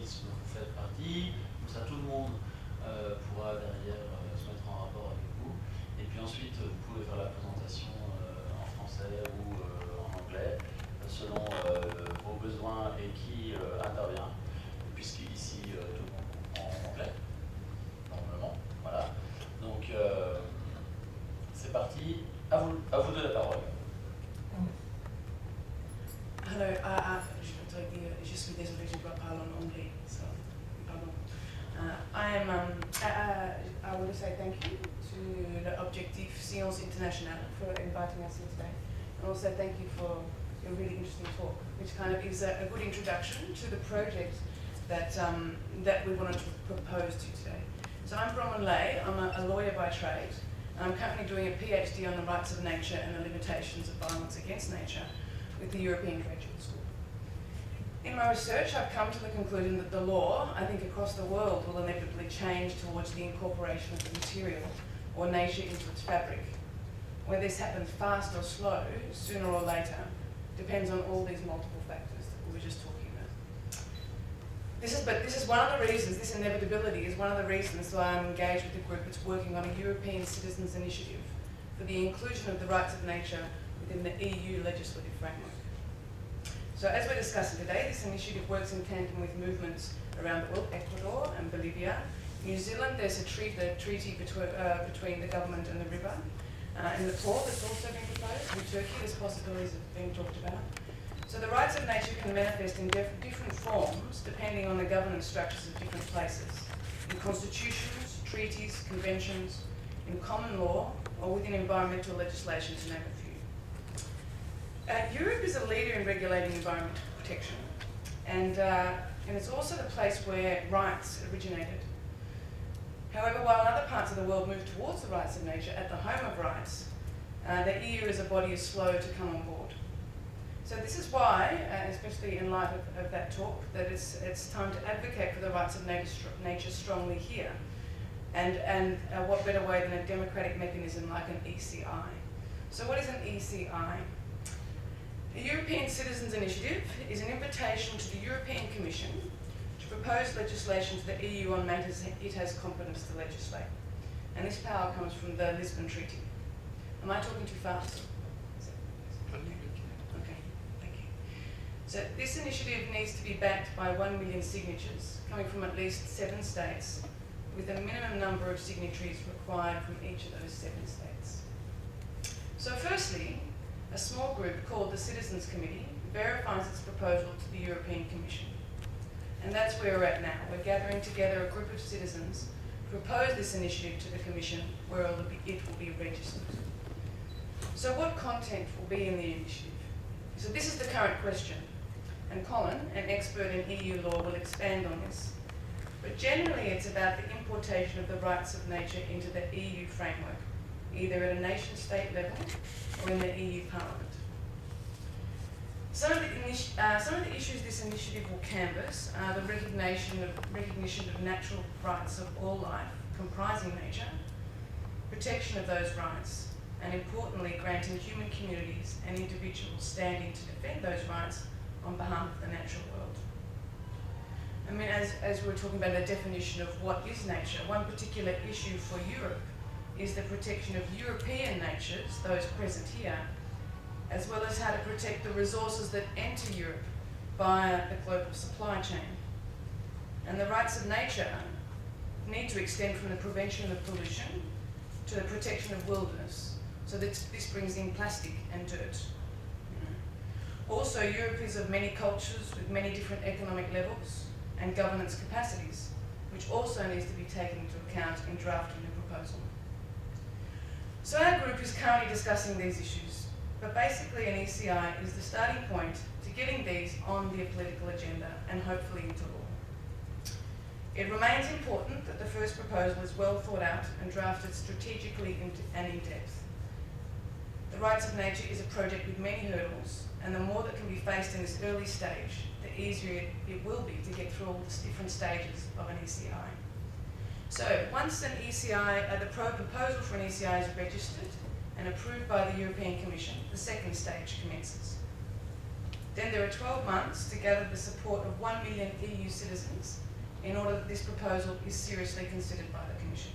organismes vous faites partie, comme ça tout le monde pourra derrière se mettre en rapport avec vous. Et puis ensuite, vous pouvez faire la présentation en français ou en anglais, selon vos besoins et qui intervient, puisqu'ici tout le monde comprend en anglais, normalement. Voilà. Donc c'est parti, à vous de la parole. Hello, je suis désolée, je dois parler en anglais, so, pardon. I want to say thank you to the Objectif Science Internationale for inviting us here today, and also thank you for your really interesting talk, which kind of is a good introduction to the project that we wanted to propose to you today. So I'm Bronwyn Lay, I'm a lawyer by trade, and I'm currently doing a PhD on the rights of nature and the limitations of violence against nature with the European Graduate School. In my research, I've come to the conclusion that the law, I think across the world, will inevitably change towards the incorporation of the material or nature into its fabric. Whether this happens fast or slow, sooner or later, depends on all these multiple factors that we were just talking about. This is one of the reasons, this inevitability is one of the reasons why I'm engaged with a group that's working on a European Citizens Initiative for the inclusion of the rights of nature within the EU legislative framework. So as we're discussing today, this initiative works in tandem with movements around the world, Ecuador and Bolivia. New Zealand, there's a treaty between the government and the river. In Nepal, that's also been proposed. In Turkey, there's possibilities of being talked about. So the rights of nature can manifest in different forms depending on the governance structures of different places. In constitutions, treaties, conventions, in common law, or within environmental legislation, to name a few. Europe is a leader in regulating environmental protection, and it's also the place where rights originated. However, while other parts of the world move towards the rights of nature at the home of rights, the EU as a body is slow to come on board. So this is why, especially in light of that talk, that it's time to advocate for the rights of nature strongly here. And what better way than a democratic mechanism like an ECI. So what is an ECI? The European Citizens Initiative is an invitation to the European Commission to propose legislation to the EU on matters it has competence to legislate. And this power comes from the Lisbon Treaty. Am I talking too fast? Okay, thank you. So this initiative needs to be backed by 1 million signatures, coming from at least 7 states, with a minimum number of signatories required from each of those 7 states. So firstly, a small group called the Citizens Committee verifies its proposal to the European Commission. And that's where we're at now. We're gathering together a group of citizens to propose this initiative to the Commission, where it will be registered. So what content will be in the initiative? So this is the current question, and Colin, an expert in EU law, will expand on this. But generally it's about the importation of the rights of nature into the EU framework, either at a nation-state level or in the EU Parliament. Some of the issues this initiative will canvass are the recognition of natural rights of all life, comprising nature, protection of those rights, and importantly, granting human communities and individuals standing to defend those rights on behalf of the natural world. I mean, as we were talking about the definition of what is nature, one particular issue for Europe is the protection of European natures, those present here, as well as how to protect the resources that enter Europe via the global supply chain. And the rights of nature need to extend from the prevention of pollution to the protection of wilderness. So this brings in plastic and dirt. Also, Europe is of many cultures with many different economic levels and governance capacities, which also needs to be taken into account in drafting the proposal. So our group is currently discussing these issues, but basically an ECI is the starting point to getting these on the political agenda and hopefully into law. It remains important that the first proposal is well thought out and drafted strategically and in depth. The rights of nature is a project with many hurdles, and the more that can be faced in this early stage, the easier it will be to get through all the different stages of an ECI. So once an ECI, the proposal for an ECI is registered and approved by the European Commission, the second stage commences. Then there are 12 months to gather the support of 1 million EU citizens in order that this proposal is seriously considered by the Commission.